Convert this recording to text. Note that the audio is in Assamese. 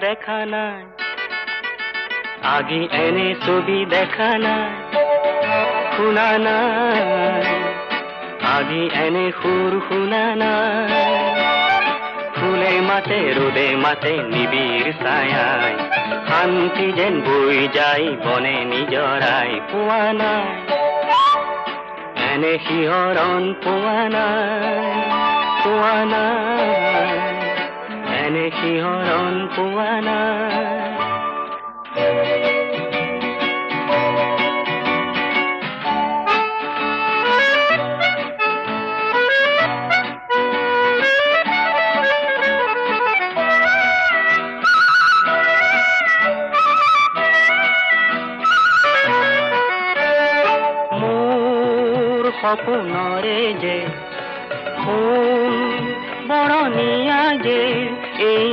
দেখা নাই, আগে এনে ছবি দেখা নাই, শুনা নাই, আগে এনে সুৰ শুনা নাই। ফুলে মাতে ৰোদে মাতে নিবিড় ছায়ায়, শান্তি যেন বৈ যায় বনে নিজৰাই। পোৱা নাই এনে শিহৰণ, পোৱা নাই, পোৱা নাই, এনে শিহৰণ পোৱা নাই। সপোনৰে যে ফুল বৰণীয়া যে এই